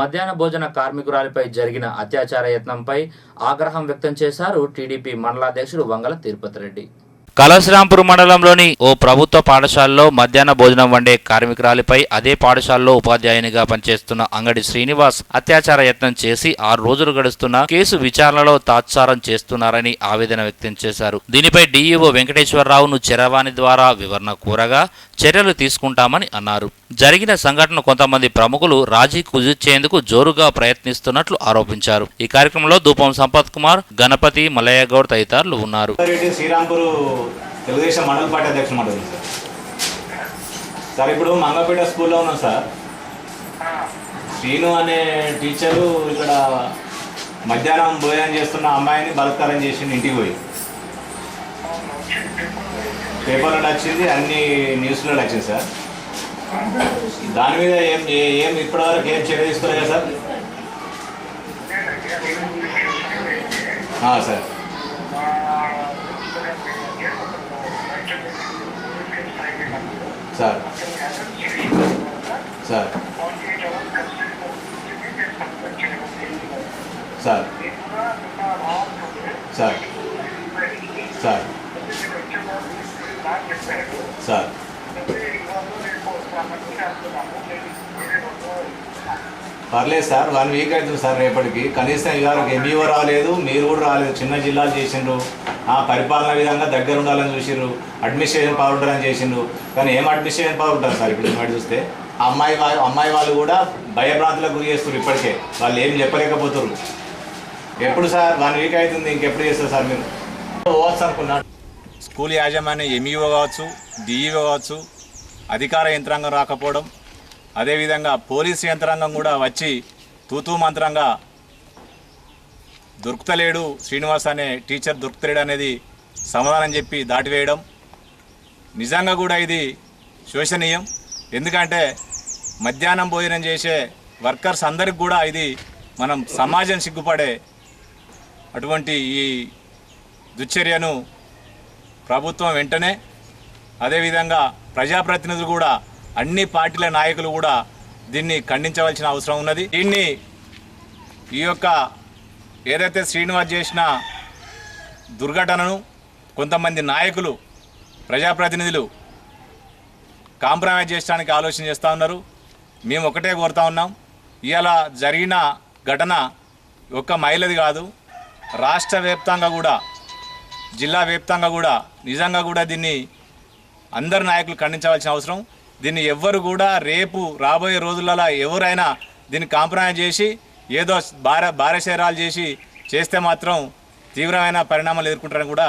మధ్యాహ్న భోజన కార్మికురాలిపై జరిగిన అత్యాచార యత్నంపై ఆగ్రహం వ్యక్తం చేశారు టీడీపీ మండలాధ్యక్షుడు వంగల తిరుపతి రెడ్డి. కళశ్రాంపూర్ మండలంలోని ఓ ప్రభుత్వ పాఠశాలలో మధ్యాహ్న భోజనం వండే కార్మికురాలిపై అదే పాఠశాలలో ఉపాధ్యాయునిగా పనిచేస్తున్న అంగడి శ్రీనివాస్ అత్యాచార యత్నం చేసి 6 రోజులు గడుస్తున్న కేసు విచారణలో తాత్సారం చేస్తున్నారని ఆవేదన వ్యక్తం చేశారు. దీనిపై డీఈఓ వెంకటేశ్వరరావును చరవాణి ద్వారా వివరణ కోరగా చర్యలు తీసుకుంటామని అన్నారు. జరిగిన సంఘటన కొంతమంది ప్రముఖులు రాజీ కుదిర్చేందుకు జోరుగా ప్రయత్నిస్తున్నట్లు ఆరోపించారు. ఈ కార్యక్రమంలో దూపం సంపత్ కుమార్, గణపతి, మలయ్య గౌడ్ తదితరులు ఉన్నారు. తెలుగుదేశం మండల పార్టీ అధ్యక్షుడు మండలి సార్. ఇప్పుడు మంగపేట స్కూల్లో ఉన్నాం సార్. శ్రీను అనే టీచరు ఇక్కడ మధ్యాహ్నం భోజనం చేస్తున్న అమ్మాయిని బలాత్కారం చేసింది. ఇంటికి పోయి పేపర్లో వచ్చింది, అన్ని న్యూస్లో వచ్చింది సార్. దాని మీద ఏం ఇప్పటివరకు ఏం చర్య తీసుకోలేదు sir. Sir sir sir sir sir sir sir పర్లేదు సార్. 1 వీక్ అవుతుంది సార్. రేపటికి కనీసం ఇవాళ ఎంఈఓ రాలేదు, మీరు కూడా రాలేదు. చిన్న జిల్లాలు చేసిండ్రు, పరిపాలన విధంగా దగ్గర ఉండాలని చూసిండ్రు, అడ్మినిస్ట్రేషన్ పవర్ ఉండాలని చేసిండ్రు. కానీ ఏం అడ్మినిస్ట్రేషన్ పవర్ ఉంటుంది సార్? ఇప్పుడు మాట చూస్తే అమ్మాయి వాళ్ళు కూడా భయభ్రాంతులకు గురి చేస్తారు. ఇప్పటికే వాళ్ళు ఏం చెప్పలేకపోతున్నారు. ఎప్పుడు సార్ 1 వీక్ అవుతుంది, ఇంకెప్పుడు చేస్తారు సార్? మీరు పోవచ్చు అనుకున్నాను. స్కూల్ యాజమాన్యం ఎంఈఓ కావచ్చు, డిఈఓ కావచ్చు, అధికార యంత్రాంగం రాకపోవడం, అదేవిధంగా పోలీసు యంత్రాంగం కూడా వచ్చి తూతూ మంత్రంగా దొరుకుతలేడు శ్రీనివాస్ అనే టీచర్ దొరుకుతలేడు అనేది సమాధానం చెప్పి దాటివేయడం నిజంగా కూడా ఇది శోచనీయం. ఎందుకంటే మధ్యాహ్నం భోజనం చేసే వర్కర్స్ అందరికి కూడా ఇది మనం సమాజం సిగ్గుపడే అటువంటి ఈ దుశ్చర్యను ప్రభుత్వం వెంటనే, అదేవిధంగా ప్రజాప్రతినిధులు కూడా, అన్ని పార్టీల నాయకులు కూడా దీన్ని ఖండించవలసిన అవసరం ఉన్నది. దీన్ని ఈ యొక్క ఏదైతే శ్రీనివాస్ చేసిన దుర్ఘటనను కొంతమంది నాయకులు, ప్రజాప్రతినిధులు కాంప్రమైజ్ చేయడానికి ఆలోచన చేస్తూ ఉన్నారు. మేము ఒకటే కోరుతా ఉన్నాం, ఇలా జరిగిన ఘటన ఒక్క మహిళది కాదు, రాష్ట్ర వ్యాప్తంగా కూడా, జిల్లా వ్యాప్తంగా కూడా నిజంగా కూడా దీన్ని అందరు నాయకులు ఖండించవలసిన అవసరం. దీన్ని ఎవ్వరు కూడా రేపు రాబోయే రోజులలో ఎవరైనా దీన్ని కాంప్రమైజ్ చేసి ఏదో భారశేరాలు చేసి చేస్తే మాత్రం తీవ్రమైన పరిణామాలు ఎదుర్కొంటారని కూడా